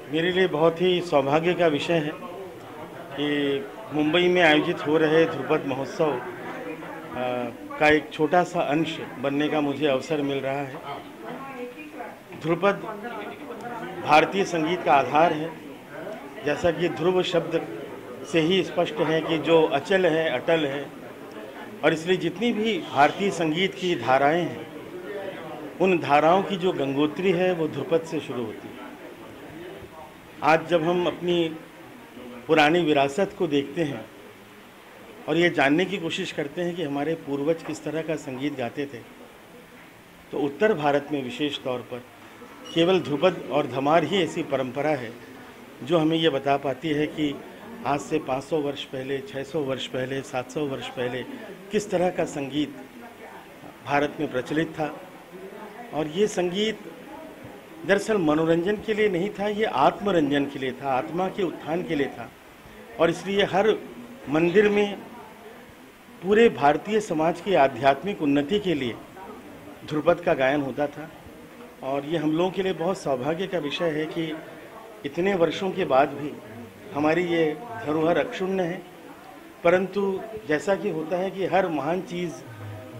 मेरे लिए बहुत ही सौभाग्य का विषय है कि मुंबई में आयोजित हो रहे ध्रुपद महोत्सव का एक छोटा सा अंश बनने का मुझे अवसर मिल रहा है। ध्रुपद भारतीय संगीत का आधार है। जैसा कि ध्रुव शब्द से ही स्पष्ट है कि जो अचल है, अटल है, और इसलिए जितनी भी भारतीय संगीत की धाराएं हैं, उन धाराओं की जो गंगोत्री है वो ध्रुपद से शुरू होती है। आज जब हम अपनी पुरानी विरासत को देखते हैं और ये जानने की कोशिश करते हैं कि हमारे पूर्वज किस तरह का संगीत गाते थे, तो उत्तर भारत में विशेष तौर पर केवल ध्रुपद और धमार ही ऐसी परंपरा है जो हमें ये बता पाती है कि आज से 500 वर्ष पहले, 600 वर्ष पहले, 700 वर्ष पहले किस तरह का संगीत भारत में प्रचलित था। और ये संगीत दरअसल मनोरंजन के लिए नहीं था, ये आत्मरंजन के लिए था, आत्मा के उत्थान के लिए था। और इसलिए हर मंदिर में पूरे भारतीय समाज की आध्यात्मिक उन्नति के लिए ध्रुपद का गायन होता था। और ये हम लोगों के लिए बहुत सौभाग्य का विषय है कि इतने वर्षों के बाद भी हमारी ये धरोहर अक्षुण्ण है। परंतु जैसा कि होता है कि हर महान चीज़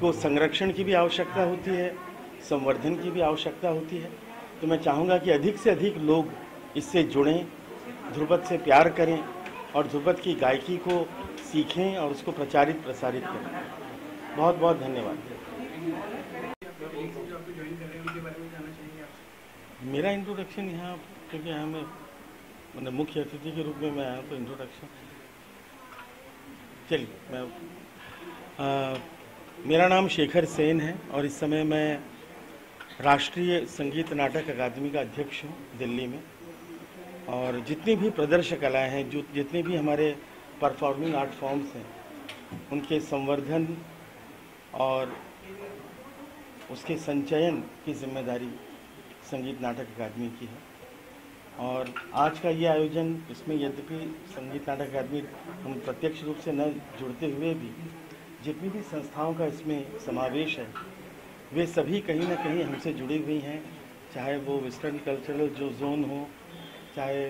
को संरक्षण की भी आवश्यकता होती है, संवर्धन की भी आवश्यकता होती है। तो मैं चाहूँगा कि अधिक से अधिक लोग इससे जुड़ें, ध्रुपद से प्यार करें और ध्रुपद की गायकी को सीखें और उसको प्रचारित प्रसारित करें। बहुत बहुत धन्यवाद। मेरा इंट्रोडक्शन यहाँ, क्योंकि यहाँ मैं मुख्य अतिथि के रूप में मैं आया, तो इंट्रोडक्शन चलिए मेरा नाम शेखर सेन है और इस समय मैं राष्ट्रीय संगीत नाटक अकादमी का अध्यक्ष हूँ दिल्ली में। और जितनी भी प्रदर्श कलाएँ हैं, जो जितने भी हमारे परफॉर्मिंग आर्ट फॉर्म्स हैं, उनके संवर्धन और उसके संचयन की जिम्मेदारी संगीत नाटक अकादमी की है। और आज का ये आयोजन, इसमें यद्यपि संगीत नाटक अकादमी हम प्रत्यक्ष रूप से न जुड़ते हुए भी जितनी भी संस्थाओं का इसमें समावेश है, वे सभी कहीं ना कहीं हमसे जुड़ी हुई हैं। चाहे वो वेस्टर्न कल्चरल जो जोन हो, चाहे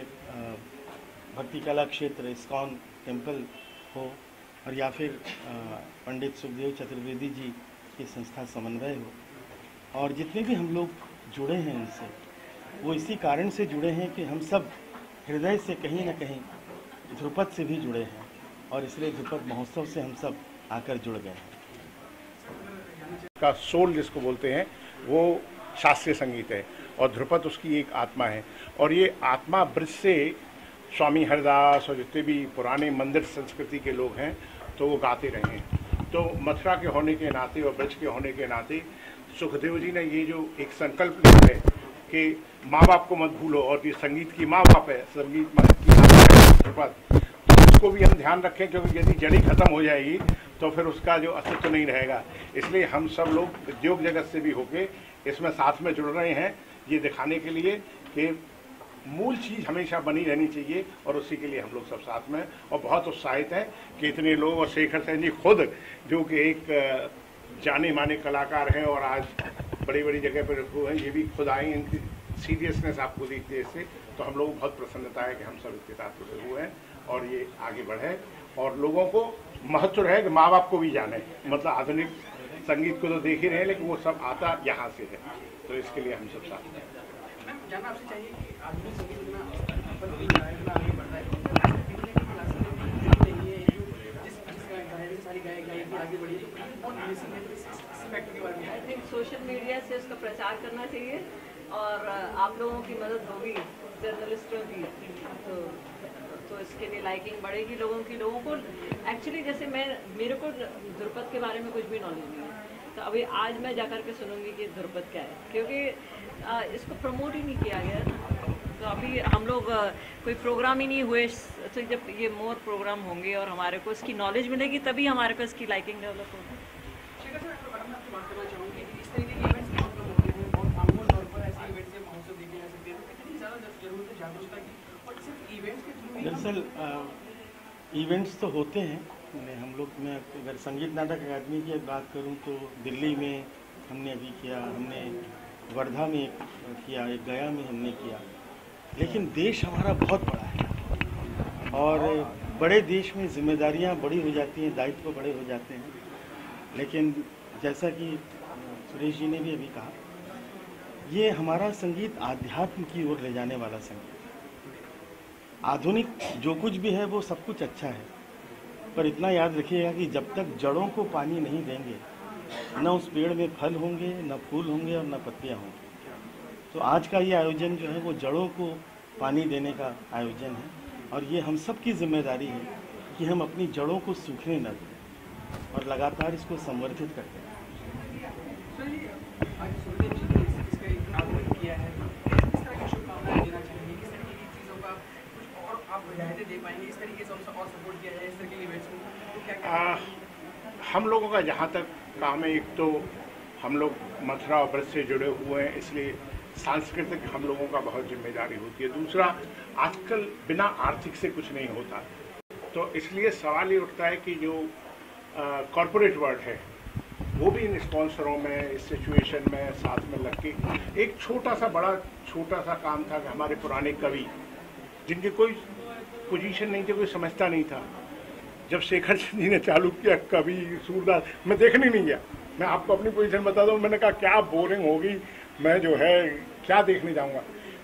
भक्ति कला क्षेत्र इस्कॉन टेम्पल हो, और या फिर पंडित सुखदेव चतुर्वेदी जी की संस्था समन्वय हो। और जितने भी हम लोग जुड़े हैं उनसे, वो इसी कारण से जुड़े हैं कि हम सब हृदय से कहीं ना कहीं ध्रुपद से भी जुड़े हैं, और इसलिए ध्रुपद महोत्सव से हम सब आकर जुड़ गए हैं। का सोल जिसको बोलते हैं वो शास्त्रीय संगीत है और ध्रुपद उसकी एक आत्मा है। और ये आत्मा ब्रज से स्वामी हरिदास और जितने भी पुराने मंदिर संस्कृति के लोग हैं तो वो गाते रहे हैं। तो मथुरा के होने के नाते और ब्रज के होने के नाते सुखदेव जी ने ये जो एक संकल्प लिया है कि माँ बाप को मत भूलो, और ये संगीत की माँ बाप है, संगीत की आत्मा है ध्रुपद, तो इसको भी हम ध्यान रखें, क्योंकि यदि जड़ी खत्म हो जाएगी तो फिर उसका जो अस्तित्व नहीं रहेगा। इसलिए हम सब लोग उद्योग जगत से भी होके इसमें साथ में जुड़ रहे हैं, ये दिखाने के लिए कि मूल चीज़ हमेशा बनी रहनी चाहिए, और उसी के लिए हम लोग सब साथ में और बहुत उत्साहित हैं कि इतने लोग, और शेखर सेन जी खुद जो कि एक जाने माने कलाकार हैं और आज बड़ी बड़ी जगह पर हैं, ये भी खुद आए, इनकी सीरियसनेस आपको देखते इससे तो हम लोग बहुत प्रसन्नता है कि हम सब इसके साथ जुड़े हुए हैं और ये आगे बढ़े और लोगों को महत्व रहे कि माँ बाप को भी जाने। मतलब आधुनिक संगीत को तो देख ही रहे हैं, लेकिन वो सब आता यहाँ से है, तो इसके लिए हम सब साथ हैं। जानना आपसे चाहिए कि आधुनिक संगीत में आगे बढ़ रहा है, सारी गायक आगे बढ़ी है। आई थिंक सोशल मीडिया से उसका प्रचार करना चाहिए और आप लोगों की मदद होगी, जर्नलिस्टों की, तो इसके लिए लाइकिंग बढ़ेगी लोगों को। एक्चुअली जैसे मेरे को ध्रुपद के बारे में कुछ भी नॉलेज नहीं है, तो अभी आज मैं जाकर के सुनूंगी कि ध्रुपद क्या है, क्योंकि इसको प्रमोट ही नहीं किया गया। तो अभी हम लोग कोई प्रोग्राम ही नहीं हुए, तो जब ये मोर प्रोग्राम होंगे और हमारे को इसकी नॉलेज मिलेगी, तभी हमारे को इसकी लाइकिंग डेवलप होगी। दरअसल इवेंट्स तो होते हैं, हम लोग, मैं अगर संगीत नाटक अकादमी की बात करूं तो दिल्ली में हमने अभी किया, हमने वर्धा में किया, एक गया में हमने किया। लेकिन देश हमारा बहुत बड़ा है और बड़े देश में जिम्मेदारियां बड़ी हो जाती हैं, दायित्व बड़े हो जाते हैं। लेकिन जैसा कि सुरेश जी ने भी अभी कहा, ये हमारा संगीत आध्यात्म की ओर ले जाने वाला संगीत। आधुनिक जो कुछ भी है वो सब कुछ अच्छा है, पर इतना याद रखिएगा कि जब तक जड़ों को पानी नहीं देंगे, न उस पेड़ में फल होंगे, न फूल होंगे और न पत्तियां होंगी। तो आज का ये आयोजन जो है वो जड़ों को पानी देने का आयोजन है और ये हम सब की जिम्मेदारी है कि हम अपनी जड़ों को सूखने न दें और लगातार इसको संवर्धित करते हैं। आज सुरेश जी ने इसका एक आह्वान किया है, किस तरह की शुभकामनाएं देना चाहेंगे, किस तरह की चीज़ों का कुछ और आप हिदायतें दे पाएंगे, इस तरीके से उनसे और सपोर्ट किया जाए इस तरह के इवेंट्स में, तो क्या हम लोगों का जहाँ तक काम है, एक तो हम लोग मथुरा और ब्रज से जुड़े हुए हैं, इसलिए सांस्कृतिक हम लोगों का बहुत जिम्मेदारी होती है। दूसरा, आजकल बिना आर्थिक से कुछ नहीं होता, तो इसलिए सवाल ये उठता है कि जो कॉरपोरेट वर्ल्ड है वो भी इन स्पॉन्सरों में, इस सिचुएशन में साथ में लग के एक छोटा सा काम था कि हमारे पुराने कवि जिनकी कोई पोजीशन नहीं थी, कोई समझता नहीं था, जब शेखर चंद जी ने चालू किया कवि सूरदास, मैं देखने नहीं गया। मैं आपको अपनी पोजीशन बता दूं, मैंने कहा क्या बोरिंग होगी, मैं जो है क्या देखने जाऊंगा।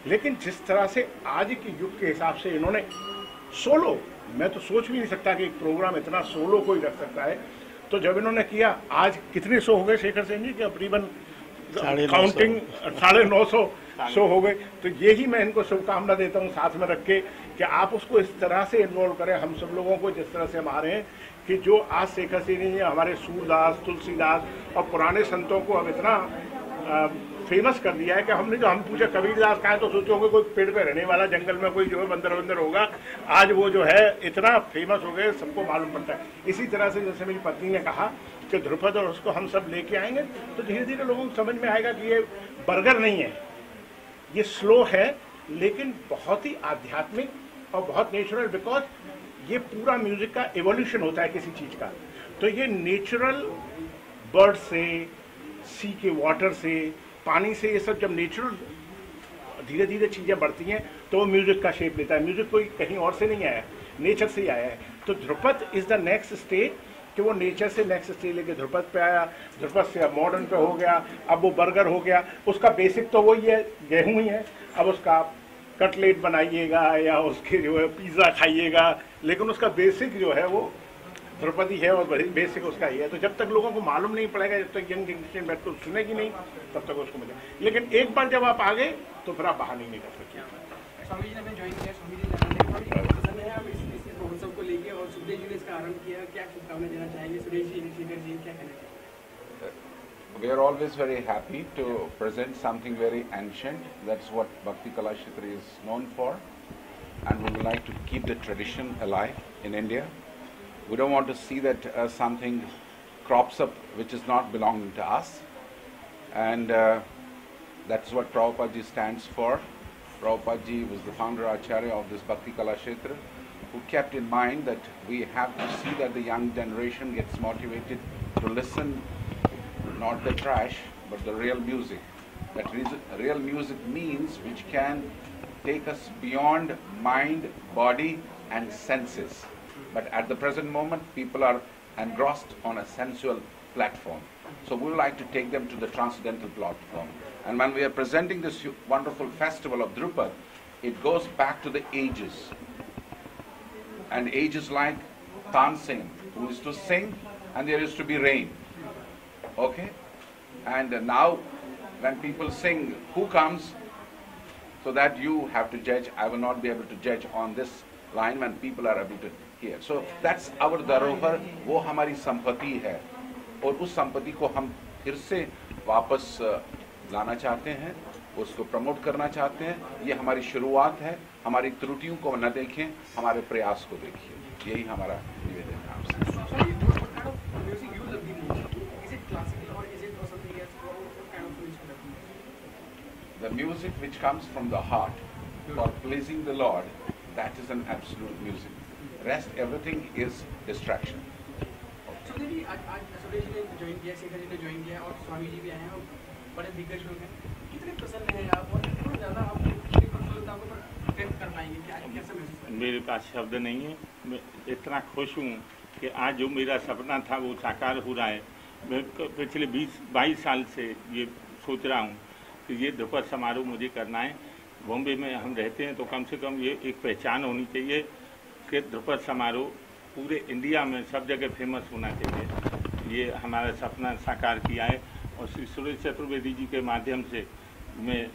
लेकिन जिस तरह से आज के युग के हिसाब से इन्होंने सोलो, मैं तो सोच भी नहीं सकता कि एक प्रोग्राम इतना सोलो कोई रख सकता है। तो जब इन्होंने किया, आज कितने शो हो गए शेखर सिंह जी के, तकरीबन काउंटिंग 950 शो हो गए। तो यही मैं इनको शुभकामना देता हूँ साथ में रख के कि आप उसको इस तरह से इन्वॉल्व करें, हम सब लोगों को जिस तरह से हम आ रहे हैं कि जो आज शेखर सिंह जी, हमारे सूरदास, तुलसीदास और पुराने संतों को अब इतना फेमस कर दिया है कि हमने जो हम पूछे कबीरदास कहा तो सोचोगे कोई पेड़ पे रहने वाला, जंगल में कोई जो है बंदर होगा, आज वो जो है इतना फेमस हो गए, सबको मालूम पड़ता है। इसी तरह से जैसे मेरी पत्नी ने कहा कि ध्रुपद और उसको हम सब लेके आएंगे, तो धीरे धीरे लोगों को समझ में आएगा कि ये बर्गर नहीं है, ये स्लो है, लेकिन बहुत ही आध्यात्मिक और बहुत नेचुरल, बिकॉज ये पूरा म्यूजिक का एवोल्यूशन होता है किसी चीज़ का। तो ये नेचुरल बर्ड से, सी के वाटर से, पानी से, ये सब जब नेचुरल धीरे धीरे चीज़ें बढ़ती हैं तो वो म्यूजिक का शेप लेता है। म्यूजिक कोई कहीं और से नहीं आया, नेचर से ही आया है। तो Dhrupad is the next stage कि वो नेचर से नेक्स्ट स्टेज लेके ध्रुपद पे आया, ध्रुपद से अब मॉडर्न पे हो गया, अब वो बर्गर हो गया। उसका बेसिक तो वही है, गेहूं ही है, अब उसका कटलेट बनाइएगा या उसके जो है पिज़्ज़ा खाइएगा, लेकिन उसका बेसिक जो है वो ध्रुपदी है और बेसिक उसका ही है। तो जब तक लोगों को मालूम नहीं पड़ेगा, जब तक यंग जनरेशन बैठ कर सुनेगी नहीं, तब तक उसको मिलेगा। लेकिन एक बार जब आप आ गए तो फिर आप बाहर नहीं निकल सकते। स्वामी जी ने हमें ज्वाइन किया, स्वामी जी ने आप इस महोत्सव को लेके और सुरेश जी ने इसका आरंभ किया, क्या शुभकामनाएं देना चाहेंगे? सुरेश जी, शेखर जी, क्या कहना चाहेंगे? We are always very happy to present something very ancient. That's what Bhakti Kalashitra is known for, and we would like to keep the tradition alive in India. We don't want to see that something crops up which is not belonging to us, and that's what Prabhupada ji stands for. Prabhupada ji was the founder Acharya of this Bhakti Kalashitra, who kept in mind that we have to see that the young generation gets motivated to listen not the trash but the real music. That real music means which can take us beyond mind, body and senses. But at the present moment, people are engrossed on a sensual platform. So we would like to take them to the transcendental platform. And when we are presenting this wonderful festival of Drupad, it goes back to the ages. And ages like Tansing, who used to sing, and there used to be rain. Okay? And now, when people sing, who comes? So that you have to judge. I will not be able to judge on this line when people are able to hear. So that's our dharohar, वो हमारी संपत्ति है, और उस संपत्ति को हम फिर से वापस लाना चाहते हैं, उसको प्रमोट करना चाहते हैं। ये हमारी शुरुआत है, हमारी त्रुटियों को न देखें, हमारे प्रयास को देखिए, यही हमारा निवेदन है आपसे। The music which comes from the heart for pleasing the Lord, that is an absolute music. Rest, everything is distraction. Suresh ji, आज सुरेश जी ने ज्वाइन किया, शेखर जी ने ज्वाइन किया और स्वामी जी भी आए हैं और बड़े दिग्गज लोग हैं। कितने प्रसन्न हैं आप और कितना ज़्यादा आपको प्रसन्नता को व्यक्त कर पाएंगे? क्या कैसा महसूस? मेरे पास शब्द नहीं है। मैं इतना खुश हूँ कि आज जो मेरा सपना था वो साकार हो रहा है। मैं पिछले 20-22 साल से ये सोच रहा हूँ कि ये ध्रुपद समारोह मुझे करना है। बॉम्बे में हम रहते हैं तो कम से कम ये एक पहचान होनी चाहिए कि ध्रुपद समारोह पूरे इंडिया में सब जगह फेमस होना चाहिए। ये हमारा सपना साकार किया है और श्री सुरेश चतुर्वेदी जी के माध्यम से, मैं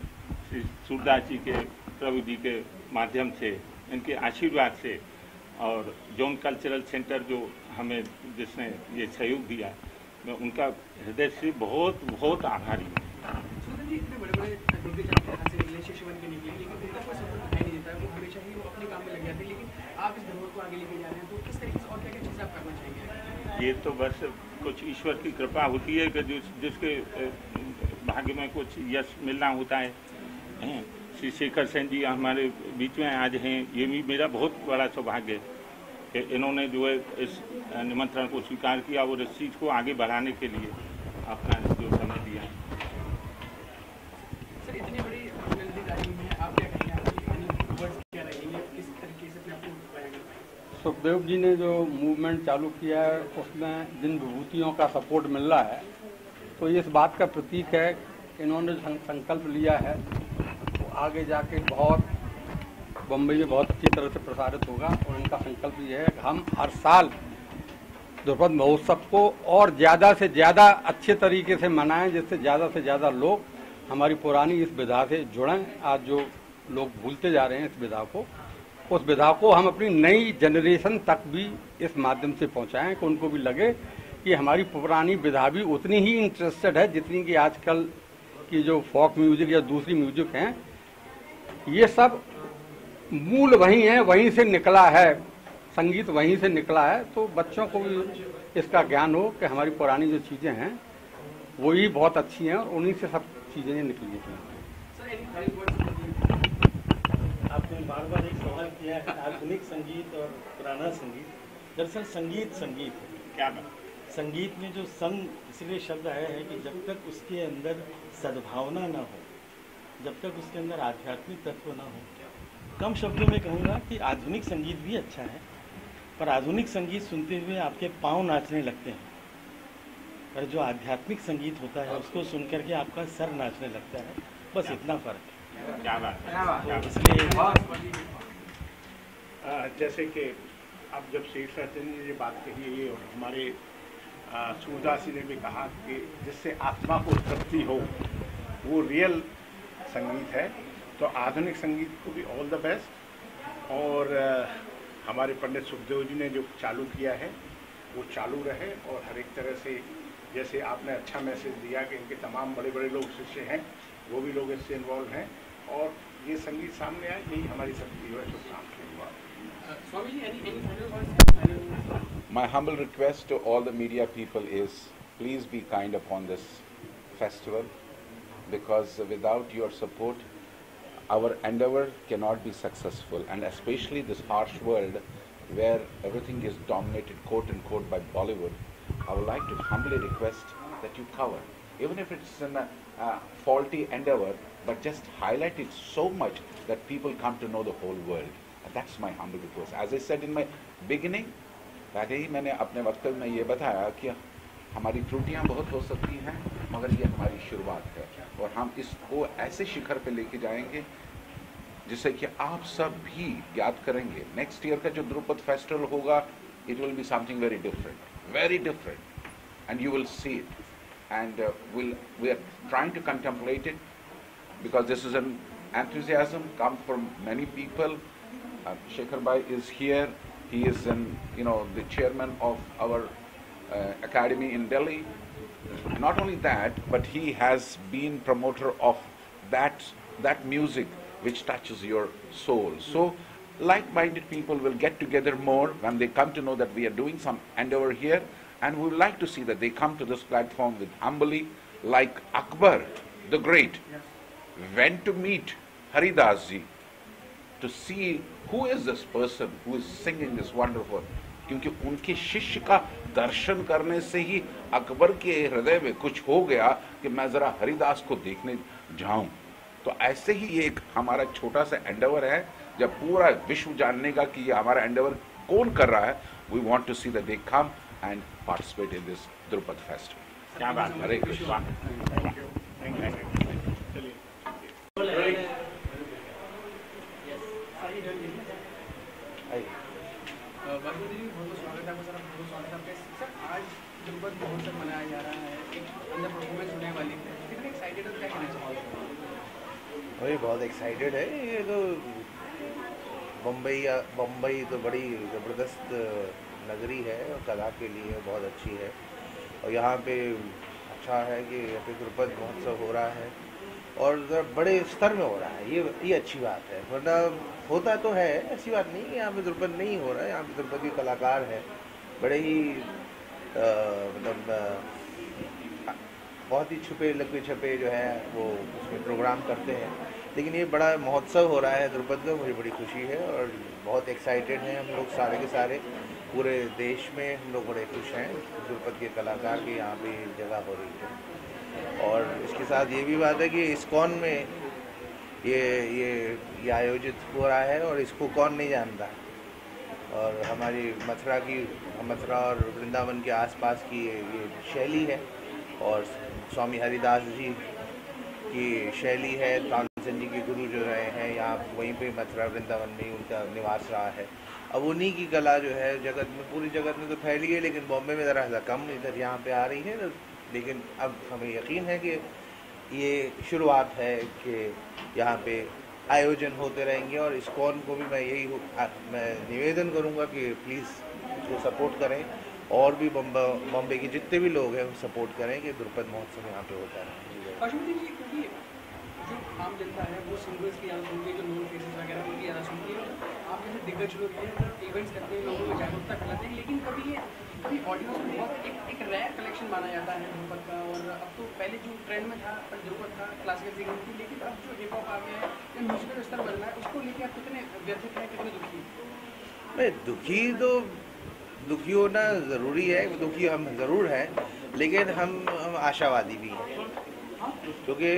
श्री सूरदास जी के, प्रभु जी के माध्यम से, इनके आशीर्वाद से और जोन कल्चरल सेंटर जो हमें जिसने ये सहयोग दिया, मैं उनका हृदय से बहुत बहुत आभारी हूँ। सुंदर जी, इतने बड़े बड़े दिग्गज आपके यहाँ से निकले, शिष्य बन के निकले, लेकिन उनका कोई सपोर्ट दिखाई नहीं देता है। वो हमेशा ही वो अपने काम में लग जाते हैं, लेकिन आप इस धर्म को आगे लेके जा रहे हैं, तो किस तरीके से और क्या क्या चीज़ें आप करना चाहेंगे? ये तो बस कुछ ईश्वर की कृपा होती है कि जिसके भाग्य में कुछ यश मिलना होता है। श्री शेखर सेन जी हमारे बीच में आज हैं, ये भी मेरा बहुत बड़ा सौभाग्य है कि इन्होंने जो है इस निमंत्रण को स्वीकार किया और इस चीज़ को आगे बढ़ाने के लिए अपना जो समय दिया है। सर, इतनी बड़ी उपलब्धि में आप क्या कहेंगे? आपकी वर्ड्स क्या रहेंगे? किस तरीके से अपने आप को बयां कर पाएंगे? सुखदेव जी ने जो मूवमेंट चालू किया है उसमें जिन विभूतियों का सपोर्ट मिल रहा है, तो ये इस बात का प्रतीक है कि इन्होंने संकल्प लिया है वो आगे जाके बहुत बम्बई में बहुत अच्छी तरह से प्रसारित होगा। और इनका संकल्प ये है कि हम हर साल ध्रुपद महोत्सव को और ज़्यादा से ज़्यादा अच्छे तरीके से मनाएं, जिससे ज़्यादा से ज़्यादा लोग हमारी पुरानी इस विधा से जुड़ें। आज जो लोग भूलते जा रहे हैं इस विधा को, उस विधा को हम अपनी नई जनरेशन तक भी इस माध्यम से पहुंचाएं कि उनको भी लगे कि हमारी पुरानी विधा भी उतनी ही इंटरेस्टेड है जितनी कि आजकल की जो फोक म्यूजिक या दूसरी म्यूजिक हैं। ये सब मूल वही है, वहीं से निकला है, संगीत वहीं से निकला है। तो बच्चों को भी इसका ज्ञान हो कि हमारी पुरानी जो चीज़ें हैं वही बहुत अच्छी हैं और उन्हीं से सब चीज़ें निकली हैं। आपने बार बार एक सवाल किया है, आधुनिक संगीत और पुराना संगीत। दरअसल संगीत संगीत है। क्या बात? संगीत में जो संग इसलिए शब्द आया है कि जब तक उसके अंदर सद्भावना ना हो, जब तक उसके अंदर आध्यात्मिक तत्व ना हो, कम शब्दों में कहूँगा कि आधुनिक संगीत भी अच्छा है, पर आधुनिक संगीत सुनते हुए आपके पाँव नाचने लगते हैं, पर जो आध्यात्मिक संगीत होता है उसको सुनकर के आपका सर नाचने लगता है। बस इतना फर्क है। क्या बात है? इसलिए जैसे कि अब जब शेख सचिन ने ये बात कही है और हमारे सूरदास जी ने भी कहा कि जिससे आत्मा को तृप्ति हो वो रियल संगीत है, तो आधुनिक संगीत को भी ऑल द बेस्ट। और हमारे पंडित सुखदेव जी ने जो चालू किया है वो चालू रहे और हर एक तरह से, जैसे आपने अच्छा मैसेज दिया कि इनके तमाम बड़े बड़े लोग शिष्य हैं, वो भी लोग इससे इन्वॉल्व हैं और ये संगीत सामने आए, यही हमारी सबकी जो है शुभकामनाएं। Swami ji, any final words? My humble request to all the media people is please be kind upon this festival, because without your support our endeavor cannot be successful, and especially this harsh world where everything is dominated quote unquote by Bollywood. I would like to humbly request that you cover, even if it's a faulty endeavor, but just highlight it so much that people come to know the whole world. And that's my humble request. As I said in my beginning, पहले ही मैंने अपने वक्तव्य में ये बताया कि हमारी त्रुटियां बहुत हो सकती हैं, मगर ये हमारी शुरुआत है और हम इसको ऐसे शिखर पे लेके जाएंगे जिससे कि आप सब भी याद करेंगे। नेक्स्ट ईयर का जो ध्रुपद फेस्टिवल होगा, it will be something very different, and you will see it, and we are trying to contemplate it because this is an enthusiasm come from many people. Shekhar Bhai is here. He is the chairman of our academy in Delhi. Not only that, but he has been promoter of that music which touches your soul. So like-minded people will get together more when they come to know that we are doing some endeavor here, and we would like to see that they come to this platform with humbly, like Akbar the Great went to meet Haridas ji to see who is this person who is singing this wonderful. क्योंकि उनके शिष्य का दर्शन करने से ही अकबर के हृदय में कुछ हो गया कि मैं जरा हरिदास को देखने जाऊं। तो ऐसे ही एक हमारा छोटा सा एंडेवर है जब पूरा विश्व जानने का कि ये हमारा एंडेवर कौन कर रहा है, we want to see that they come and participate in this Dhrupad festival. क्या बात है। हरे कृष्णा। बाबू जी बहुत स्वागत है आपका सर, बहुत स्वागत है आपका। सर आज ध्रुपद महोत्सव मनाया जा रहा है, एक अंदर परफॉर्मेंस होने वाली है, कितने एक्साइटेड हो, क्या कहना चाहोगे? अरे बहुत एक्साइटेड है। ये तो बम्बई तो बड़ी ज़बरदस्त नगरी है और कला के लिए बहुत अच्छी है। और यहाँ पे अच्छा है कि यहाँ पे ध्रुपद महोत्सव हो रहा है और बड़े स्तर में हो रहा है। ये अच्छी बात है, वरना होता तो है, ऐसी बात नहीं कि यहाँ पे ध्रुपद नहीं हो रहा है। यहाँ पे ध्रुपद के कलाकार हैं, बड़े ही बहुत ही लगे छपे जो है वो उसमें प्रोग्राम करते हैं। लेकिन ये बड़ा महोत्सव हो रहा है ध्रुपद का, मुझे बड़ी खुशी है और बहुत एक्साइटेड हैं हम लोग सारे के सारे। पूरे देश में हम लोग बड़े खुश हैं ध्रुपद के कलाकार की यहाँ पे जगह हो रही है। और इसके साथ ये भी बात है कि इस्कॉन में ये आयोजित हो रहा है और इसको कौन नहीं जानता। और हमारी मथुरा और वृंदावन के आसपास की ये शैली है और स्वामी हरिदास जी की शैली है। तानसेन जी के गुरु जो रहे हैं यहाँ वहीं पे मथुरा वृंदावन में ही उनका निवास रहा है। अब उन्हीं की कला जो है जगत में, पूरी जगत में तो फैली है, लेकिन बॉम्बे में ज़रा सा कम इधर यहाँ पे आ रही है। लेकिन अब हमें यकीन है कि ये शुरुआत है कि यहाँ पे आयोजन होते रहेंगे। और इस्कॉन को भी मैं निवेदन करूँगा कि प्लीज़ इसको सपोर्ट करें और भी बॉम्बे के जितने भी लोग हैं वो सपोर्ट करें कि ध्रुपद महोत्सव यहाँ पे होता है। पशुपति जी, क्योंकि जो आम जनता है वो सिंगर्स की ज़्यादा सुनती है, जो नॉन फेसेस वगैरह उनकी ज़्यादा सुनती है। आप जैसे दिग्गज लोग हैं, इवेंट्स करते हैं, लोगों में जागरूकता फैलाते हैं, लेकिन कभी ऑडियंस में बहुत एक रेयर कलेक्शन माना जाता है ध्रुपद का। और अब तो पहले जो ट्रेंड में था ध्रुपद था क्लासिकल सिंगिंग की, लेकिन अब जो हिप हॉप आ गया है या म्यूजिकल स्तर बन रहा है, उसको लेकर आप कितने व्यथित हैं, कितने दुखी हैं? दुखी होना ज़रूरी है, दुखी हम ज़रूर हैं, लेकिन हम आशावादी भी हैं। क्योंकि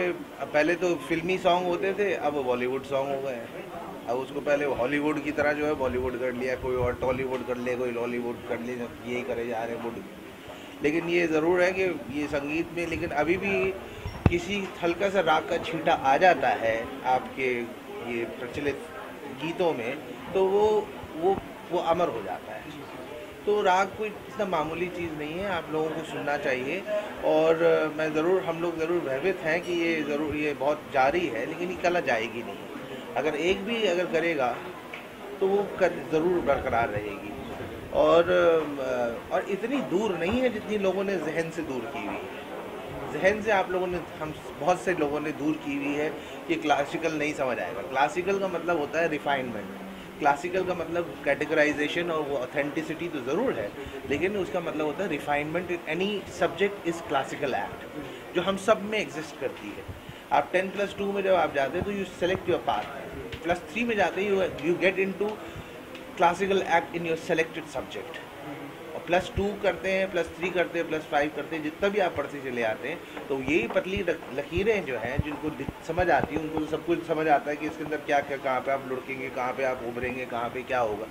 पहले तो फिल्मी सॉन्ग होते थे, अब बॉलीवुड सॉन्ग हो गए हैं। अब उसको पहले हॉलीवुड की तरह जो है बॉलीवुड कर लिया, कोई और टॉलीवुड कर ले, कोई लॉलीवुड कर ले, यही करे जा रहे वुड। लेकिन ये ज़रूर है कि ये संगीत में, लेकिन अभी भी किसी हल्का सा राग का छींटा आ जाता है आपके ये प्रचलित गीतों में, तो वो अमर हो जाता है। तो राग कोई इतना मामूली चीज़ नहीं है, आप लोगों को सुनना चाहिए। और हम लोग ज़रूर भयभीत हैं कि ये बहुत जारी है, लेकिन ये कला जाएगी नहीं। अगर करेगा तो वो ज़रूर बरकरार रहेगी। और इतनी दूर नहीं है जितनी लोगों ने जहन से दूर की हुई है। जहन से बहुत से लोगों ने दूर की हुई है कि क्लासिकल नहीं समझ आएगा। क्लासिकल का मतलब होता है रिफाइनमेंट, क्लासिकल का मतलब कैटेगराइजेशन और वो ऑथेंटिसिटी तो ज़रूर है, लेकिन उसका मतलब होता है refinement. Any subject is classical act, जो हम सब में एग्जिस्ट करती है। आप 10+2 में जब आप जाते हैं तो यू सेलेक्ट योर पाथ, +3 में जाते हैं you get into classical act in your selected subject. और +2 करते हैं, +3 करते हैं, +5 करते हैं, जितना भी आप पढ़ते चले आते हैं, तो यही पतली लकीरें जो हैं जिनको समझ आती हैं, उनको सब कुछ समझ आता है कि इसके अंदर क्या क्या, कहाँ पे आप लुढ़केंगे, कहाँ पे आप उभरेंगे, कहाँ पे क्या होगा।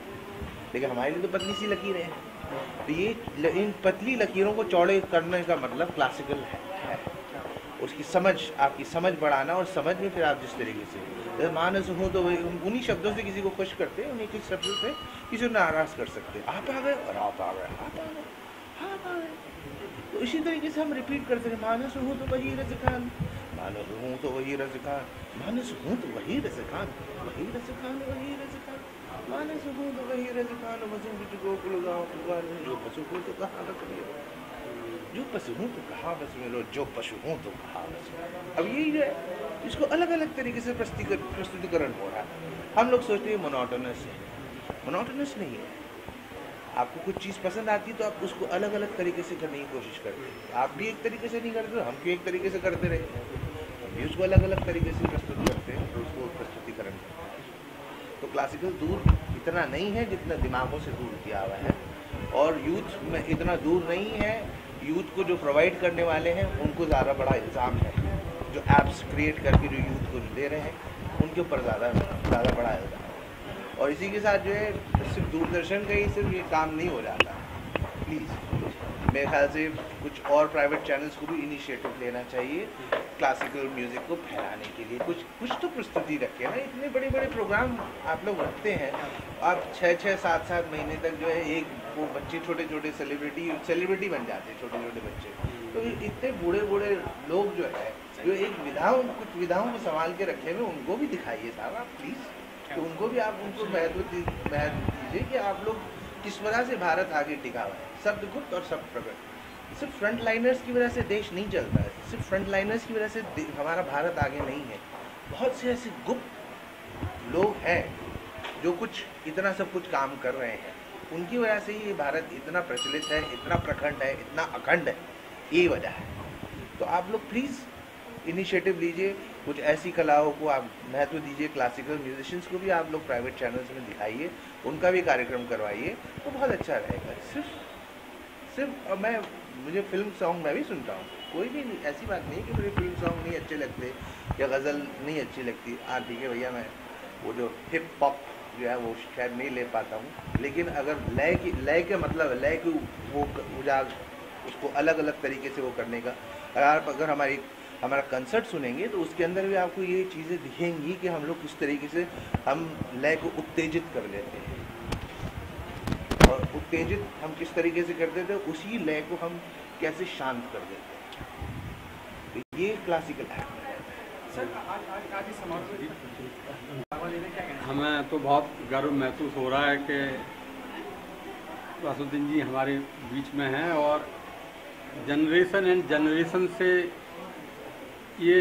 लेकिन हमारे लिए तो पतली सी लकीरें हैं। तो ये इन पतली लकीरों को चौड़े करने का मतलब क्लासिकल है। उसकी समझ, आपकी समझ बढ़ाना, और समझ में फिर आप जिस तरीके से मानस हो तो उन्हीं शब्दों से किसी को खुश करते हैं, उन्हीं के शब्दों से किसी को नाराज़ कर सकते हैं। आप आ गए और आप आ गए, आप आ गए, आप आ गए। तो इसी तरीके से हम रिपीट करते हैं, मानस हूँ तो वही रज़खान, मानस हूँ तो वही रज़खान, मानस हूँ तो वही रज़खान, वही रज़खान, वही रज़खान, मानस हूँ तो वही रज़खान, बसों की गोकुल गाँव पुकार, जो पशु को तो कहाँ रख लिया, जो पशु हूँ तो कहाँ बस मिलो, जो पशु हूँ तो कहाँ बस। अब यही जो है, इसको अलग अलग तरीके से प्रस्तुतिकरण हो रहा है। हम लोग सोचते हैं मोनोटोनस है, मोनोटोनस नहीं है। आपको कुछ चीज़ पसंद आती है तो आप उसको अलग अलग तरीके से करने की कोशिश करते हैं। आप भी एक तरीके से नहीं करते, हम भी एक तरीके से करते रहे, हम भी उसको अलग अलग तरीके से प्रस्तुत करते हैं, तो उसको प्रस्तुतिकरण करते हैं। तो क्लासिकल दूर इतना नहीं है जितना दिमागों से दूर किया हुआ है, और यूथ में इतना दूर नहीं है। यूथ को जो प्रोवाइड करने वाले हैं उनको ज़्यादा बड़ा इल्ज़ाम है, जो ऐप्स क्रिएट करके जो यूथ को दे रहे हैं उनके ऊपर ज़्यादा बड़ा इल्ज़ाम है। और इसी के साथ जो है सिर्फ दूरदर्शन का ही सिर्फ ये काम नहीं हो जाता। प्लीज़ मेरे ख्याल से कुछ और प्राइवेट चैनल्स को भी इनिशिएटिव लेना चाहिए क्लासिकल म्यूज़िक को फैलाने के लिए। कुछ तो प्रस्तुति रखें ना। इतने बड़े बड़े प्रोग्राम आप लोग रखते हैं, आप 6-6, 7-7 महीने तक जो है एक वो बच्चे छोटे छोटे सेलिब्रिटी बन जाते हैं, छोटे छोटे बच्चे। तो इतने बूढ़े बूढ़े लोग जो है जो एक कुछ विधाओं को संभाल के रखे हुए, उनको भी दिखाइए साहब आप प्लीज़। तो उनको भी आप उनको महत्व दीजिए कि आप लोग किस वजह से भारत आगे टिका हुआ है। शब्द गुप्त और शब्द प्रकट। सिर्फ फ्रंट लाइनर्स की वजह से देश नहीं चलता है, सिर्फ फ्रंट लाइनर्स की वजह से हमारा भारत आगे नहीं है। बहुत से ऐसे गुप्त लोग हैं जो कुछ इतना सब कुछ काम कर रहे हैं, उनकी वजह से ही ये भारत इतना प्रचलित है, इतना प्रखंड है, इतना अखंड है। यही वजह है। तो आप लोग प्लीज़ इनिशिएटिव लीजिए, कुछ ऐसी कलाओं को आप महत्व दीजिए। क्लासिकल म्यूजिशियंस को भी आप लोग प्राइवेट चैनल्स में दिखाइए, उनका भी कार्यक्रम करवाइए, तो बहुत अच्छा रहेगा। सिर्फ मुझे फिल्म सॉन्ग मैं भी सुनता हूँ, कोई भी ऐसी बात नहीं कि मुझे फिल्म सॉन्ग नहीं अच्छे लगते या गज़ल नहीं अच्छी लगती। ठीक है भैया, मैं वो जो हिप हॉप जो है वो शायद नहीं ले पाता हूँ, लेकिन अगर लय के मतलब लय की वो उसको अलग अलग तरीके से वो करने का, अगर हमारा कंसर्ट सुनेंगे तो उसके अंदर भी आपको ये चीज़ें दिखेंगी कि हम लोग किस तरीके से हम लय को उत्तेजित कर लेते हैं, और उत्तेजित हम किस तरीके से कर देते हैं, उसी लय को हम कैसे शांत कर देते हैं। तो ये क्लासिकल है। सर आज इस समारोह में हमें तो बहुत गर्व महसूस हो रहा है कि वासुद्दीन जी हमारे बीच में हैं, और जनरेशन एंड जनरेशन से ये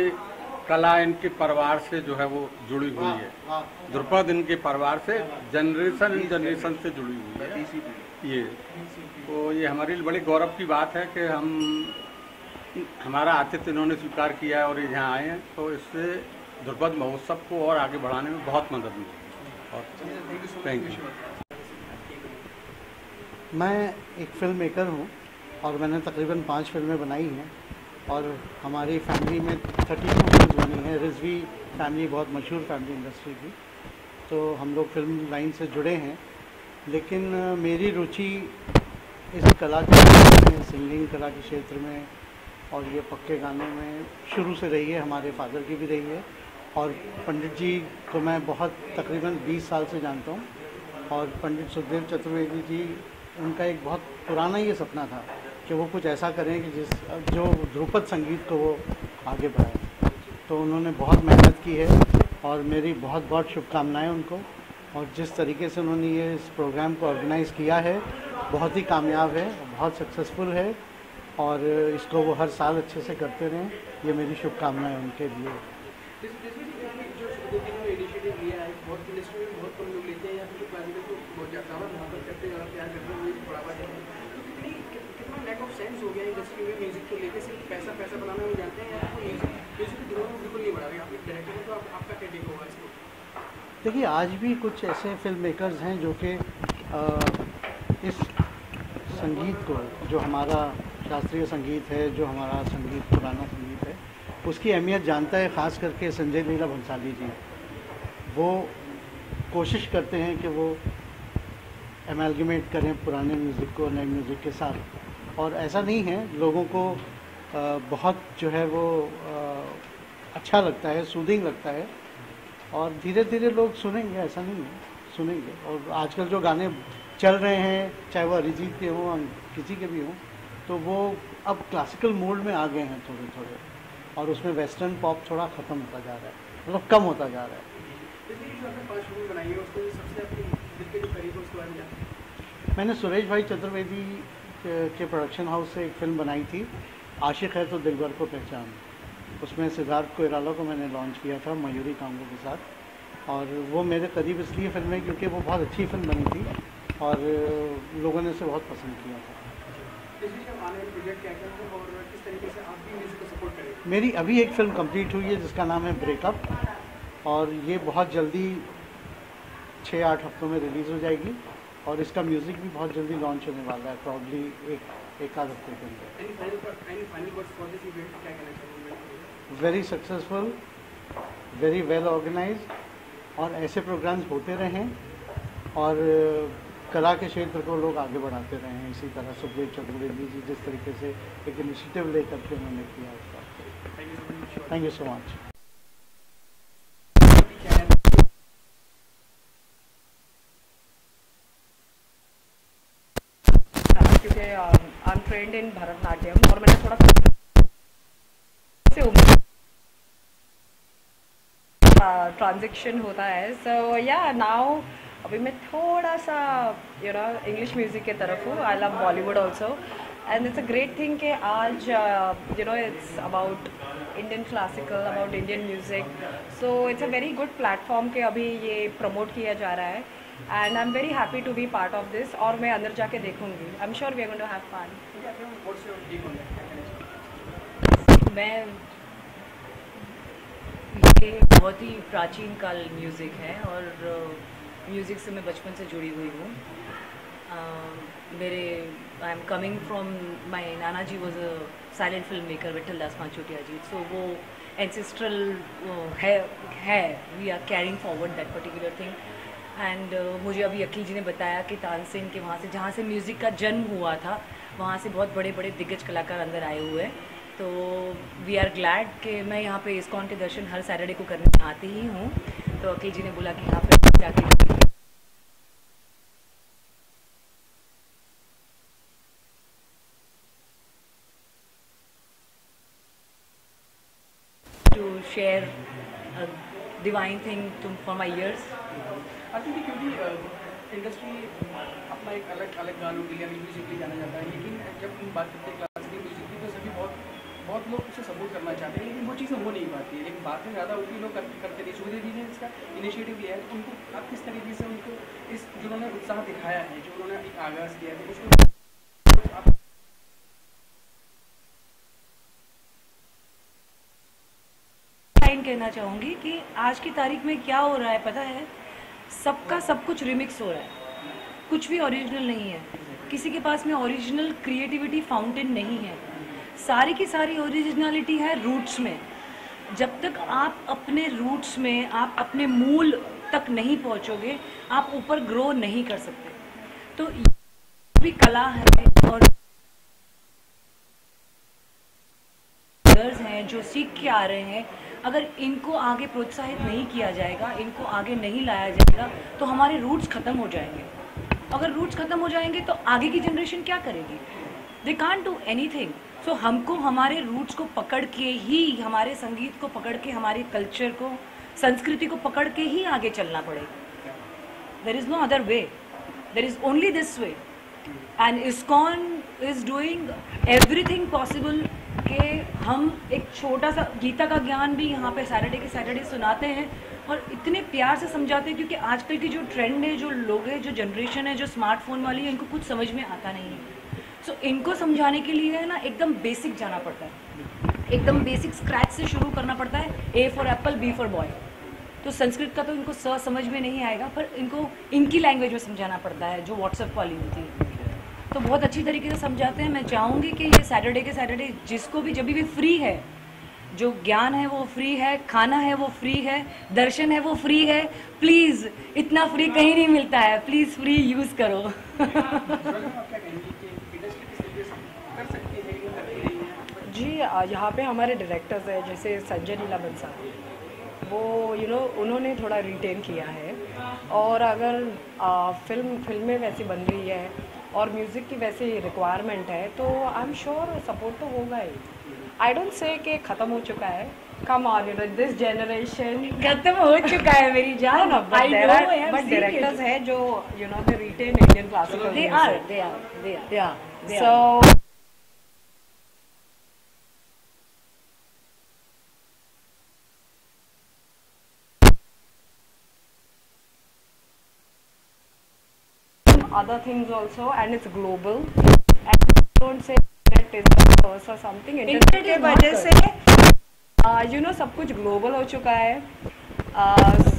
कला इनके परिवार से जो है वो जुड़ी हुई है। ध्रुपद इनके परिवार से जनरेशन एंड जनरेशन से जुड़ी हुई है। ये तो ये हमारे लिए बड़े गौरव की बात है कि हमारा आतिथ्य इन्होंने स्वीकार किया है और ये यहाँ आए हैं, तो इससे ध्रुपद महोत्सव को और आगे बढ़ाने में बहुत मदद मिली। और थैंक यू। मैं एक फिल्म मेकर हूँ और मैंने तकरीबन 5 फिल्में बनाई हैं, और हमारी फैमिली में 32 फिल्म्स बनी हैं। रिजवी फैमिली बहुत मशहूर फैमिली इंडस्ट्री की, तो हम लोग फिल्म लाइन से जुड़े हैं। लेकिन मेरी रुचि इस कला के क्षेत्र में, सिंगिंग कला के क्षेत्र में और ये पक्के गानों में शुरू से रही है। हमारे फादर की भी रही है, और पंडित जी को मैं बहुत तकरीबन 20 साल से जानता हूँ, और पंडित सुखदेव चतुर्वेदी जी, उनका एक बहुत पुराना ये सपना था कि वो कुछ ऐसा करें कि जो ध्रुपद संगीत को वो आगे बढ़ाए। तो उन्होंने बहुत मेहनत की है, और मेरी बहुत बहुत शुभकामनाएं उनको। और जिस तरीके से उन्होंने ये इस प्रोग्राम को ऑर्गेनाइज़ किया है, बहुत ही कामयाब है, बहुत सक्सेसफुल है, और इसको वो हर साल अच्छे से करते रहें। ये मेरी शुभकामनाएं उनके लिए। इनिशिएटिव लिया है, बहुत इंडस्ट्री में बहुत कम लोग लेते हैं, या फिर क्लासिकल को बहुत ज़्यादा मोहब्बत करते हैं, ज़्यादा प्यार करते हैं, वही बढ़ावा देते हैं। तो कितना लैक ऑफ सेंस हो गया इंडस्ट्री में म्यूज़िक को लेकर। सिर्फ पैसा बनाना वो जानते हैं, या म्यूज़िक की दिनों में बिल्कुल नहीं बढ़ा रहे। आप एक डायरेक्टर हैं, तो आपका क्या टेक होगा इसको? देखिए, आज भी कुछ ऐसे फिल्म मेकर्स हैं जो कि इस संगीत को, जो हमारा शास्त्रीय संगीत है, जो हमारा संगीत पुराना संगीत है, उसकी अहमियत जानता है। ख़ास करके संजय लीला भंसाली जी, वो कोशिश करते हैं कि वो एमैलगमेट करें पुराने म्यूज़िक को नए म्यूज़िक के साथ। और ऐसा नहीं है, लोगों को बहुत जो है वो अच्छा लगता है, सूदिंग लगता है, और धीरे धीरे लोग सुनेंगे, ऐसा नहीं है, सुनेंगे। और आजकल जो गाने चल रहे हैं, चाहे वो अरिजीत के हों, किसी के भी हों, तो वो अब क्लासिकल मोड में आ गए हैं थोड़े थोड़े, और उसमें वेस्टर्न पॉप थोड़ा ख़त्म होता जा रहा है, मतलब कम होता जा रहा है। मैंने सुरेश भाई चतुर्वेदी के प्रोडक्शन हाउस से एक फ़िल्म बनाई थी, आशिक है तो दिलबर को पहचान। उसमें सिद्धार्थ कोइराला को मैंने लॉन्च किया था मयूरी कांगो के साथ, और वो मेरे करीब इसलिए फिल्म है क्योंकि वो बहुत अच्छी फिल्म बनी थी और लोगों ने उसे बहुत पसंद किया था। मेरी अभी एक फ़िल्म कंप्लीट हुई है जिसका नाम है ब्रेकअप, और ये बहुत जल्दी 6-8 हफ्तों में रिलीज़ हो जाएगी, और इसका म्यूज़िक भी बहुत जल्दी लॉन्च होने वाला है, प्रॉब्ली एक आध हफ्ते के अंदर। Very successful, very well organised, और ऐसे प्रोग्राम्स होते रहें और कला के क्षेत्र को लोग आगे बढ़ाते रहे हैं। इसी तरह सुखदेव चतुर्वेदी जी जिस तरीके से एक इनिशिएटिव लेकर के उन्होंने किया उसका। Thank you so much. क्योंकि आई एम ट्रेंड इन भरतनाट्यम और मैंने थोड़ा से ट्रांजेक्शन होता है। सो या नाउ अभी मैं थोड़ा सा इंग्लिश म्यूज़िक के तरफ हूँ। I love Bollywood also and it's a great thing कि आज it's about Indian classical, about Indian music. So it's a very good platform के अभी ये प्रमोट किया जा रहा है and I am very happy to be part of this. और मैं अंदर जाके देखूंगी। I am sure we are going to have fun. मैं ये बहुत ही प्राचीन काल म्यूज़िक है और म्यूज़िक से मैं बचपन से जुड़ी हुई हूँ। मेरे I am coming from my नाना ji was a silent film maker Vithal Das Panchotiya ji. So वो एंसेस्ट्रल है we are carrying forward that particular thing. And मुझे अभी अकील जी ने बताया कि तानसेन के वहाँ से जहाँ से म्यूज़िक का जन्म हुआ था वहाँ से बहुत बड़े बड़े दिग्गज कलाकार अंदर आए हुए हैं। तो वी आर ग्लैड कि मैं यहाँ पे इस्कॉन के दर्शन हर सैटरडे को करने आती ही हूँ। तो अकील जी ने बोला कि यहाँ पे जाके to share divine thing for my years. I think क्योंकि इंडस्ट्री अपना एक अलग गानों के लिए म्यूजिक के लिए जाना जाता है, लेकिन जब हम बात करते हैं क्लासिकल म्यूजिक की तो सभी बहुत लोग उसे सपोर्ट करना चाहते हैं, लेकिन वो चीज़ें हो नहीं पाती है। लेकिन बातें ज़्यादा होती है, लोग करते नहीं। सुखदेव जी ने इसका इनिशिएटिव लिया है तो उनको आप किस तरीके से उनको इस जो उन्होंने उत्साह दिखाया है, जो उन्होंने एक आगाज़ किया है उसको आप कहना चाहूँगी कि आज की तारीख में क्या हो रहा है पता है? सबका सब कुछ रिमिक्स हो रहा है, कुछ भी ओरिजिनल नहीं है। किसी के पास में ओरिजिनल क्रिएटिविटी फाउंटेन नहीं है। सारी की सारी ओरिजिनलिटी है रूट्स में। जब तक आप अपने रूट्स में, आप अपने मूल तक नहीं पहुंचोगे, आप ऊपर ग्रो नहीं कर सकते। तो ये भी कला है और हैं जो सीख के आ रहे हैं, अगर इनको आगे प्रोत्साहित नहीं किया जाएगा, इनको आगे नहीं लाया जाएगा तो हमारे रूट्स खत्म हो जाएंगे। अगर रूट्स खत्म हो जाएंगे तो आगे की जनरेशन क्या करेगी? They can't do anything. So हमको हमारे रूट्स को पकड़ के ही, हमारे संगीत को पकड़ के, हमारे कल्चर को, संस्कृति को पकड़ के ही आगे चलना पड़ेगा। There is no other way, there is only this way. And ISKCON is doing everything possible कि हम एक छोटा सा गीता का ज्ञान भी यहाँ पे सैटरडे के सैटरडे सुनाते हैं और इतने प्यार से समझाते हैं, क्योंकि आजकल की जो ट्रेंड है, जो लोग हैं, जो जनरेशन है, जो स्मार्टफोन वाली है, इनको कुछ समझ में आता नहीं है। सो इनको समझाने के लिए ना एकदम बेसिक जाना पड़ता है, एकदम बेसिक स्क्रैच से शुरू करना पड़ता है। A for apple, B for boy. तो संस्कृत का तो इनको समझ में नहीं आएगा, पर इनको इनकी लैंग्वेज में समझाना पड़ता है जो व्हाट्सएप वाली होती है। तो बहुत अच्छी तरीके से समझाते हैं। मैं चाहूँगी कि ये सैटरडे के सैटरडे जिसको भी जब भी फ्री है, जो ज्ञान है वो फ्री है, खाना है वो फ्री है, दर्शन है वो फ्री है। प्लीज़, इतना फ्री कहीं नहीं मिलता है, प्लीज़ फ्री यूज़ करो। जी, यहाँ पे हमारे डायरेक्टर्स हैं जैसे संजय लीला बंसा, वो उन्होंने थोड़ा रिटेन किया है। और अगर फिल्में वैसी बन रही है और म्यूज़िक की वैसी रिक्वायरमेंट है तो आई एम श्योर सपोर्ट तो होगा ही। आई डोंट से कि ख़त्म हो चुका है। कम ऑन, दिस जनरेशन खत्म हो चुका है मेरी जान। बट डायरेक्टर्स है जो they written Indian classical, they are so other things also, and it's global, and don't say that is a curse or something. Internet के वजह से सब कुछ ग्लोबल हो चुका है।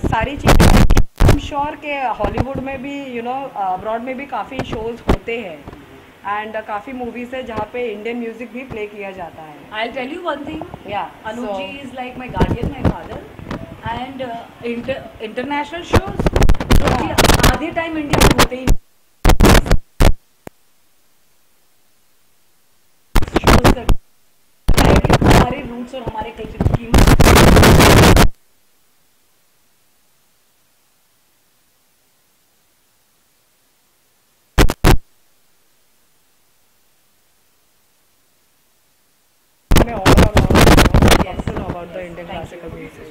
सारी चीज़ें आई एम श्योर के हॉलीवुड में भी अब्रॉड में भी काफ़ी शोज होते हैं एंड काफ़ी मूवीज़ है जहाँ पे इंडियन म्यूजिक भी प्ले किया जाता है। I'll tell you one thing. Yeah, Anuj so, ji is like my guardian, my father, and international shows. आधे टाइम इंडिया में होते ही नहीं। हमारे रूट्स और हमारे कल्चर की about the Indian classical music.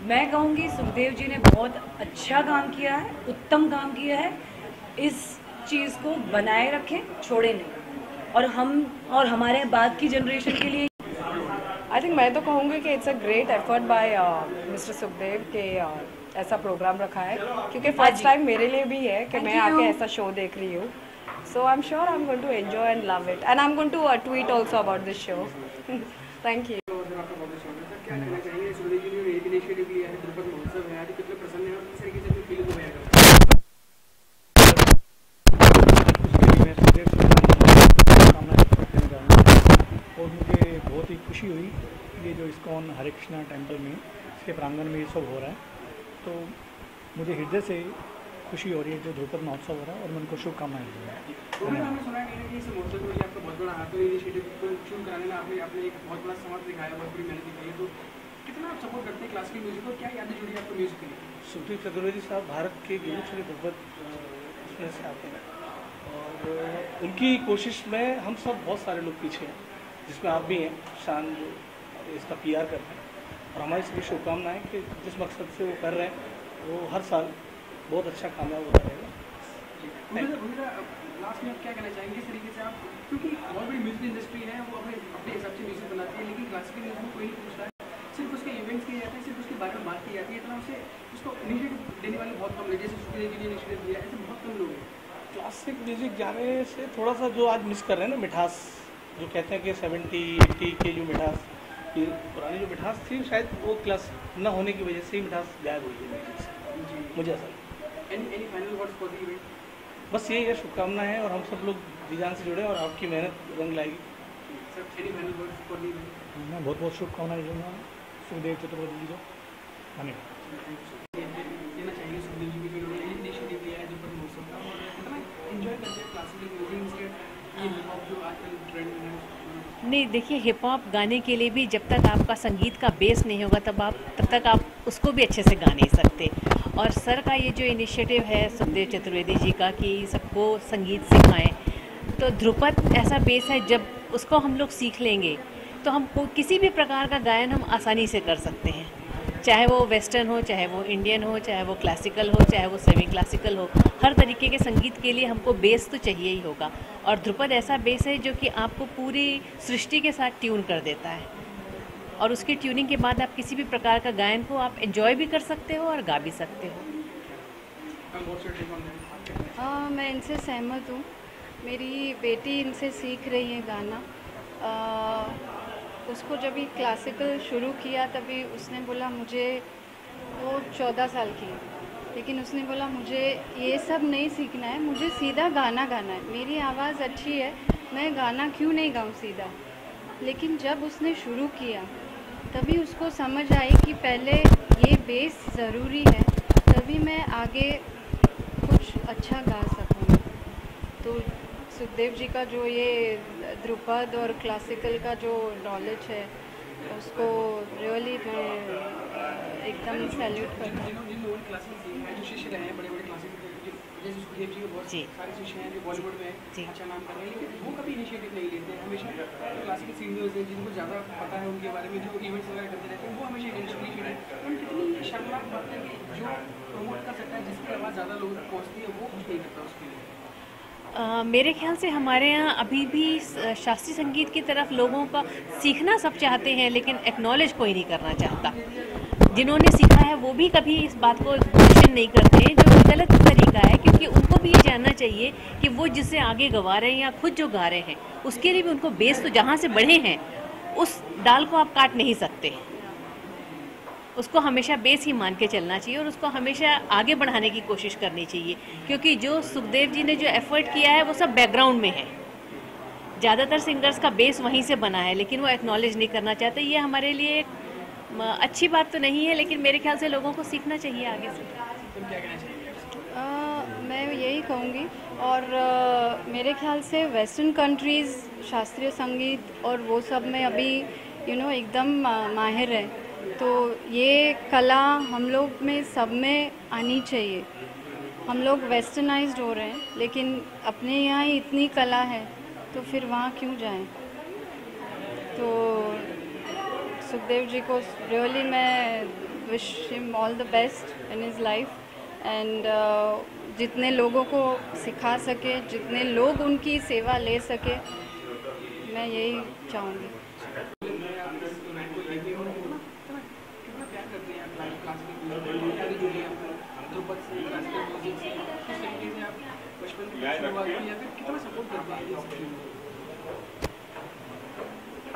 मैं कहूँगी सुखदेव जी ने बहुत अच्छा काम किया है, उत्तम काम किया है। इस चीज़ को बनाए रखें, छोड़े नहीं। और हम और हमारे बाद की जनरेशन के लिए आई थिंक मैं तो कहूँगी कि it's a great effort bye mister Sukhdev के ऐसा प्रोग्राम रखा है, क्योंकि फर्स्ट टाइम मेरे लिए भी है कि मैं आके ऐसा शो देख रही हूँ। So I am sure I am going to enjoy and love it and I am going to tweet also about this show. Thank you. और मुझे बहुत ही खुशी हुई ये जो इस्कॉन हरे कृष्णा टेम्पल में इसके प्रांगण में ये सब हो रहा है, तो मुझे हृदय से खुशी हो रही है जो ध्रुपद महोत्सव हो रहा है और मैं उनको शुभकामनाएं दे रहा हूँ। हमने सुना है कि इस महोत्सव में आपका बहुत बड़ा हाथ है, इनिशिएटिव को शुरू कराने में आपने एक बहुत बड़ा समर्थ दिखाया, बहुत बड़ी मेहनत दिखाई है। तो कितना आप सपोर्ट करते हैं क्लासिकल म्यूजिक को, क्या यादें जुड़ी आपको म्यूजिक के लिए? सुखदेव चतुर्वेदी साहब भारत के गिने ध्रुपद उसमें से आते हैं और उनकी कोशिश में हम सब बहुत सारे लोग पीछे हैं, जिसमें आप भी हैं, शान जो इसका PR करते हैं। और हमारी सभी शुभकामनाएं कि जिस मकसद से वो कर रहे हैं वो हर साल बहुत अच्छा कामयाब होता रहेगा। लास्ट में आप क्या कहना चाहेंगे इस तरीके से आप, क्योंकि बहुत बड़ी म्यूजिक इंडस्ट्री है, वो अपने हिसाब से म्यूजिक बनाती है, लेकिन क्लासिकल म्यूजिक में कोई नहीं पूछता है, सिर्फ उसके इवेंट्स किए जाते हैं, सिर्फ उसके बारे में बात की जाती है, इतना उसको इनिशिएटिव देने वाले बहुत कम लोग, जैसे सुखदेव जी ने इनिशिएटिव दिया, ऐसे बहुत कम लोग हैं। क्लासिक म्यूजिक जाने से थोड़ा सा जो आज मिस कर रहे हैं ना, मिठास जो कहते हैं कि 70-80 के जो मिठास, ये पुरानी जो मिठास थी, शायद वो क्लास न होने की वजह से ही मिठास गायब हुई है म्यूजिक से, मुझे ऐसा लगता है। Any final words for the event? बस यही है, शुभकामनाएं हैं और हम सब लोग जी जान से जुड़े और आपकी मेहनत रंग लाएगी। Sir, any final words for the event? मैं बहुत बहुत शुभकामनाएं दूंगा सुखदेव चतुर्वेदी जी को। धन्यवाद। देना चाहिए सुखदेव जी की जो इनिशिएटिव लिया है ध्रुपद महोत्सव का, और कितना एंजॉय करते हैं क्लासिकल म्यूजिक, ये हिप हॉप जो आजकल ट्रेंड में है? नहीं, देखिए, हिप हॉप गाने के लिए भी जब तक आपका संगीत का बेस नहीं होगा तब तक आप उसको भी अच्छे से गा नहीं सकते। और सर का ये जो इनिशिएटिव है सुखदेव चतुर्वेदी जी का कि सबको संगीत सिखाएं, तो ध्रुपद ऐसा बेस है, जब उसको हम लोग सीख लेंगे तो हमको किसी भी प्रकार का गायन हम आसानी से कर सकते हैं, चाहे वो वेस्टर्न हो, चाहे वो इंडियन हो, चाहे वो क्लासिकल हो, चाहे वो सेमी क्लासिकल हो। हर तरीके के संगीत के लिए हमको बेस तो चाहिए ही होगा, और ध्रुपद ऐसा बेस है जो कि आपको पूरी सृष्टि के साथ ट्यून कर देता है, और उसकी ट्यूनिंग के बाद आप किसी भी प्रकार का गायन को आप एंजॉय भी कर सकते हो और गा भी सकते हो। मैं इनसे सहमत हूँ। मेरी बेटी इनसे सीख रही है गाना। उसको जब ये क्लासिकल शुरू किया तभी उसने बोला मुझे, वो 14 साल की है, लेकिन उसने बोला मुझे ये सब नहीं सीखना है, मुझे सीधा गाना गाना है। मेरी आवाज़ अच्छी है, मैं गाना क्यों नहीं गाऊँ सीधा। लेकिन जब उसने शुरू किया तभी उसको समझ आई कि पहले ये बेस ज़रूरी है, तभी मैं आगे कुछ अच्छा गा सकूँ। तो सुखदेव जी का जो ये ध्रुपद और क्लासिकल का जो नॉलेज है उसको रियली मैं एकदम सैल्यूट करता हूँ। जिन लोगों ने क्लासिकल सीखा है, जो शिष्य रहे हैं बड़े-बड़े क्लासिकल, जैसे सुखदेव जी के बहुत सारे शिष्य हैं जो बॉलीवुड में अच्छा नाम कर रहे हैं, लेकिन वो कभी इनिशिएटिव नहीं लेते हैं। हमेशा क्लासिकल सीनियर्स हैं जिनको ज़्यादा पता है उनके बारे में, जो इवेंट्स वगैरह करते रहते हैं, वो हमेशा इनिशिएटिव। उन कितनी शर्मनाक बात है कि जो प्रमोट कर सकता है, जिसकी आवाज़ ज़्यादा लोगों तक पहुँचती है, वो कुछ नहीं करता उसके लिए। मेरे ख्याल से हमारे यहाँ अभी भी शास्त्रीय संगीत की तरफ लोगों का सीखना सब चाहते हैं, लेकिन एक्नॉलेज कोई नहीं करना चाहता। जिन्होंने सीखा है वो भी कभी इस बात को क्वेश्चन नहीं करते हैं, जो गलत तरीका है, क्योंकि उनको भी ये जानना चाहिए कि वो जिससे आगे गवा रहे हैं या खुद जो गा रहे हैं उसके लिए भी उनको बेस तो जहाँ से बढ़े हैं उस डाल को आप काट नहीं सकते। उसको हमेशा बेस ही मान के चलना चाहिए और उसको हमेशा आगे बढ़ाने की कोशिश करनी चाहिए, क्योंकि जो सुखदेव जी ने जो एफर्ट किया है वो सब बैकग्राउंड में है। ज़्यादातर सिंगर्स का बेस वहीं से बना है, लेकिन वो एक्नॉलेज नहीं करना चाहते। ये हमारे लिए एक अच्छी बात तो नहीं है, लेकिन मेरे ख्याल से लोगों को सीखना चाहिए आगे से। मैं यही कहूँगी, और मेरे ख्याल से वेस्टर्न कंट्रीज़ शास्त्रीय संगीत और वो सब में अभी एकदम माहिर है, तो ये कला हम लोग में सब में आनी चाहिए। हम लोग वेस्टर्नाइज्ड हो रहे हैं, लेकिन अपने यहाँ ही इतनी कला है, तो फिर वहाँ क्यों जाएं? तो सुखदेव जी को रियली मैं wish him all the best in his life, and जितने लोगों को सिखा सके, जितने लोग उनकी सेवा ले सके, मैं यही चाहूँगी।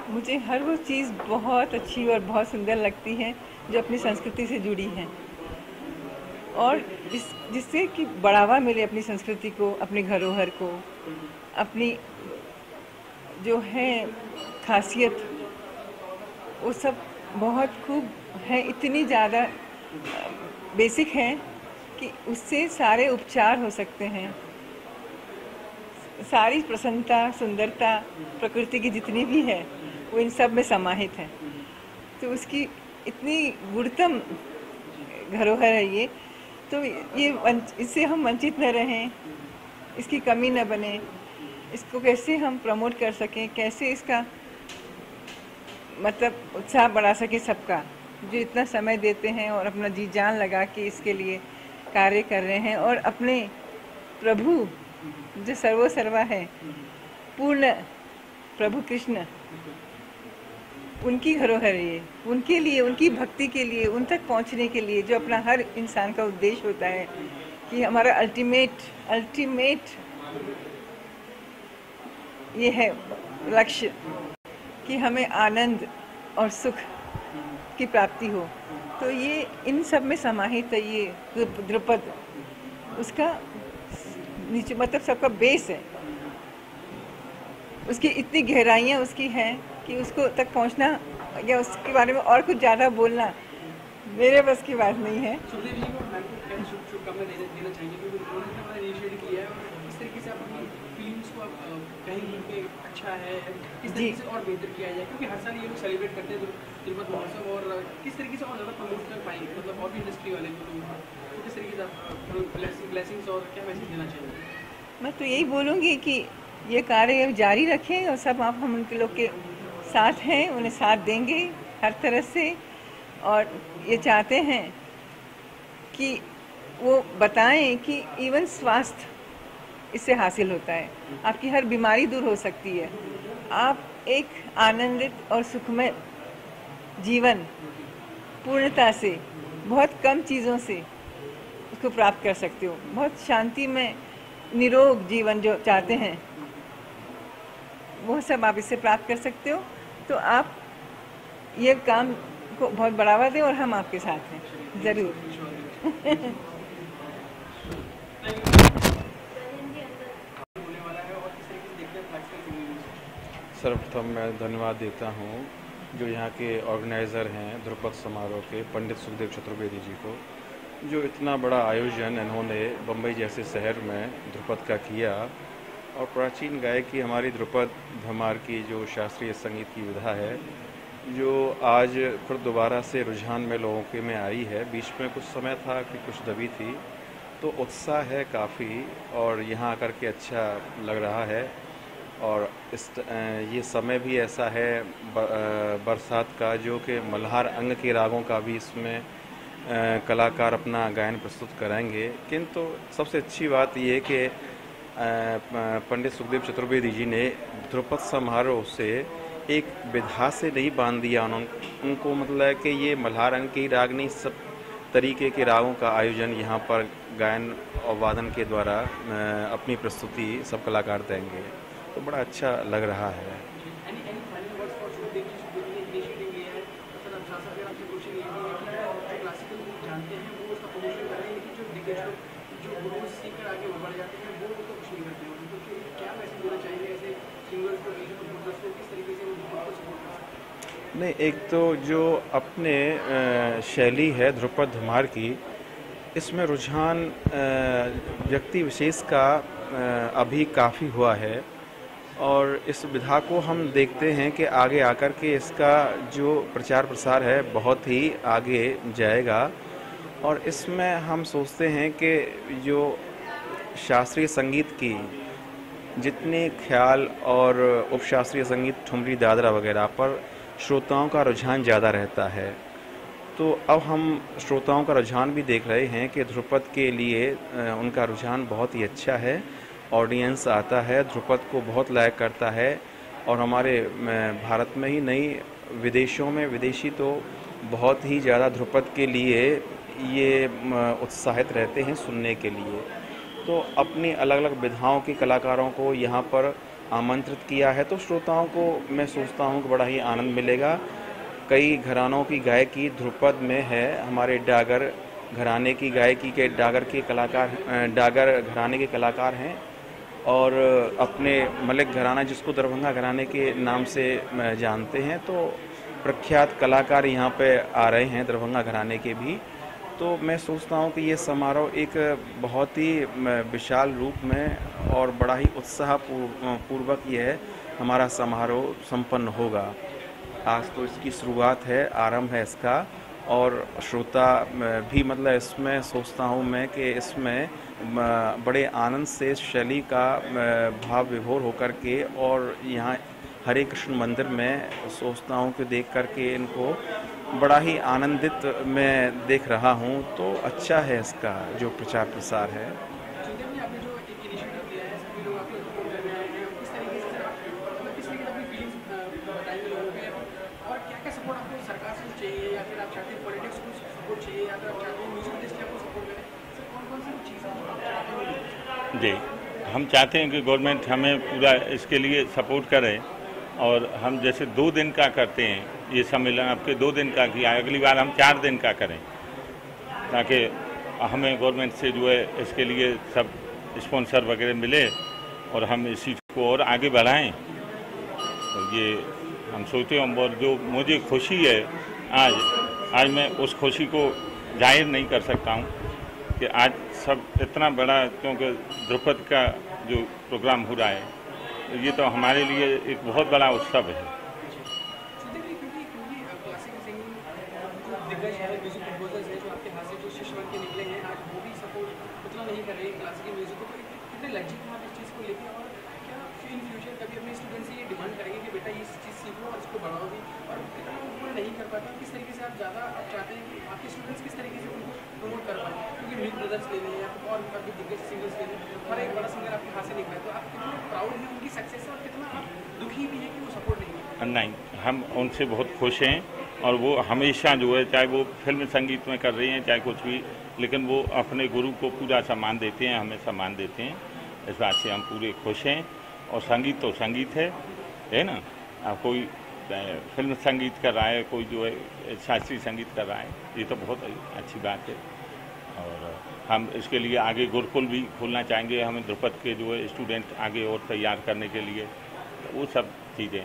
मुझे हर वो चीज़ बहुत अच्छी और बहुत सुंदर लगती है जो अपनी संस्कृति से जुड़ी है, और जिससे कि बढ़ावा मिले अपनी संस्कृति को, अपने धरोहर को, अपनी जो है खासियत, वो सब बहुत खूब है, इतनी ज़्यादा बेसिक है कि उससे सारे उपचार हो सकते हैं। सारी प्रसन्नता, सुंदरता प्रकृति की जितनी भी है वो इन सब में समाहित है। तो उसकी इतनी गुणतम धरोहर है ये, तो ये इससे हम वंचित न रहें, इसकी कमी न बने, इसको कैसे हम प्रमोट कर सकें, कैसे इसका मतलब उत्साह बढ़ा सके सबका, जो इतना समय देते हैं और अपना जी जान लगा के इसके लिए कार्य कर रहे हैं, और अपने प्रभु जो सर्वो सर्वा है, पूर्ण प्रभु कृष्ण, उनकी धरोहर ये, उनके लिए, उनकी भक्ति के लिए, उन तक पहुंचने के लिए, जो अपना हर इंसान का उद्देश्य होता है कि हमारा अल्टीमेट ये है लक्ष्य कि हमें आनंद और सुख की प्राप्ति हो। तो ये इन सब में समाहित है, ये द्रुपद उसका नीचे मतलब सबका बेस है, उसकी इतनी गहराइयाँ उसकी हैं कि उसको तक पहुंचना या उसके बारे में और कुछ ज़्यादा बोलना मेरे बस की बात नहीं है। सुखदेव जी को मैम को क्या शुभकामनाएं देना चाहिए, क्योंकि उन्होंने हमारा इनिशिएटिव किया है, और इस तरीके से आप अपनी फीलिंग्स को आप कहेंगे कि अच्छा है, किस तरीके से और बेहतर किया जाए, क्योंकि हर साल ये लोग सेलिब्रेट करते हैं तिरुपति महोत्सव, और किस तरीके से और ज़्यादा प्रमोट कर पाएंगे, मतलब और भी इंडस्ट्री वाले जो लोग हैं, तो किस तरीके से आप ब्लेसिंग्स और क्या मैसेज देना चाहिए? मैं तो यही बोलूँगी कि ये कार्य जारी रखें, और सब आप हम उनके लोग के साथ हैं, उन्हें साथ देंगे हर तरह से, और ये चाहते हैं कि वो बताएं कि इवन स्वास्थ्य इससे हासिल होता है, आपकी हर बीमारी दूर हो सकती है, आप एक आनंदित और सुखमय जीवन पूर्णता से, बहुत कम चीज़ों से उसको प्राप्त कर सकते हो, बहुत शांति में निरोग जीवन जो चाहते हैं वो सब आप इससे प्राप्त कर सकते हो। तो आप ये काम को बहुत बढ़ावा दें, और हम आपके साथ हैं ज़रूर। सर्वप्रथम मैं धन्यवाद देता हूँ जो यहाँ के ऑर्गेनाइज़र हैं ध्रुपद समारोह के, पंडित सुखदेव चतुर्वेदी जी को, जो इतना बड़ा आयोजन इन्होंने बम्बई जैसे शहर में ध्रुपद का किया, और प्राचीन गायकी हमारी ध्रुपद धमार की जो शास्त्रीय संगीत की विधा है, जो आज फिर दोबारा से रुझान में लोगों के में आई है। बीच में कुछ समय था कि कुछ दबी थी, तो उत्साह है काफ़ी, और यहाँ आकर के अच्छा लग रहा है। और ये समय भी ऐसा है बरसात का, जो कि मल्हार अंग के रागों का भी इसमें कलाकार अपना गायन प्रस्तुत करेंगे। किंतु सबसे अच्छी बात ये है कि पंडित सुखदेव चतुर्वेदी जी ने ध्रुपद समारोह से एक विधा से नहीं बांध दिया उनको, मतलब कि ये मल्हार अंग के राग नहीं, सब तरीके के रागों का आयोजन यहाँ पर गायन और वादन के द्वारा अपनी प्रस्तुति सब कलाकार देंगे, तो बड़ा अच्छा लग रहा है। जो गुरु सीखकर आगे बढ़ जाते हैं वो तो कुछ नहीं करते हैं, तो क्या मैसेज देना चाहिए ऐसे सिंगर्स को, म्यूजिक को, किस तरीके से वो ध्रुपद को सपोर्ट कर सकते हैं? नहीं, एक तो जो अपने शैली है ध्रुपद धमार की, इसमें रुझान व्यक्ति विशेष का अभी काफ़ी हुआ है और इस विधा को हम देखते हैं कि आगे आकर के इसका जो प्रचार प्रसार है बहुत ही आगे जाएगा। और इसमें हम सोचते हैं कि जो शास्त्रीय संगीत की जितने ख्याल और उपशास्त्रीय संगीत ठुमरी दादरा वगैरह पर श्रोताओं का रुझान ज़्यादा रहता है, तो अब हम श्रोताओं का रुझान भी देख रहे हैं कि ध्रुपद के लिए उनका रुझान बहुत ही अच्छा है। ऑडियंस आता है, ध्रुपद को बहुत लाइक करता है और हमारे भारत में ही नहीं विदेशों में विदेशी तो बहुत ही ज़्यादा ध्रुपद के लिए ये उत्साहित रहते हैं सुनने के लिए। तो अपनी अलग अलग विधाओं के कलाकारों को यहाँ पर आमंत्रित किया है, तो श्रोताओं को मैं सोचता हूँ कि बड़ा ही आनंद मिलेगा। कई घरानों की गायकी ध्रुपद में है, हमारे डागर घराने की गायकी के डागर घराने के कलाकार हैं और अपने मलिक घराना जिसको दरभंगा घराने के नाम से जानते हैं, तो प्रख्यात कलाकार यहाँ पे आ रहे हैं दरभंगा घराने के भी। तो मैं सोचता हूँ कि ये समारोह एक बहुत ही विशाल रूप में और बड़ा ही उत्साह पूर्वक ये हमारा समारोह संपन्न होगा। आज तो इसकी शुरुआत है, आरंभ है इसका, और श्रोता भी मतलब इसमें सोचता हूँ मैं कि इसमें बड़े आनंद से शैली का भाव विभोर होकर के और यहाँ हरे कृष्ण मंदिर में सोचता हूँ कि देख करके इनको बड़ा ही आनंदित मैं देख रहा हूँ। तो अच्छा है इसका जो प्रचार प्रसार है। जी, हम चाहते हैं कि गवर्नमेंट हमें पूरा इसके लिए सपोर्ट करे और हम जैसे 2 दिन का करते हैं ये सम्मेलन, आपके 2 दिन का किया, अगली बार हम 4 दिन का करें ताकि हमें गवर्नमेंट से जो है इसके लिए सब स्पॉन्सर वगैरह मिले और हम इस चीज़ को और आगे बढ़ाएं। तो ये हम सोचते हैं और जो मुझे खुशी है आज मैं उस खुशी को जाहिर नहीं कर सकता हूँ कि आज सब इतना बड़ा, क्योंकि ध्रुपद का जो प्रोग्राम हो रहा है ये तो हमारे लिए एक बहुत बड़ा उत्सव है। नहीं, हम उनसे बहुत खुश हैं और वो हमेशा जो है चाहे वो फिल्म संगीत में कर रही हैं चाहे कुछ भी, लेकिन वो अपने गुरु को पूरा सम्मान देते हैं, हमें सम्मान देते हैं। इस बात से हम पूरे खुश हैं। और संगीत तो संगीत है ना। अब कोई फिल्म संगीत कर रहा है, कोई जो है शास्त्रीय संगीत कर रहा है, ये तो बहुत अच्छी बात है। और हम इसके लिए आगे गुरुकुल भी खोलना चाहेंगे, हमें ध्रुपद के जो है स्टूडेंट आगे और तैयार करने के लिए, वो सब चीज़ें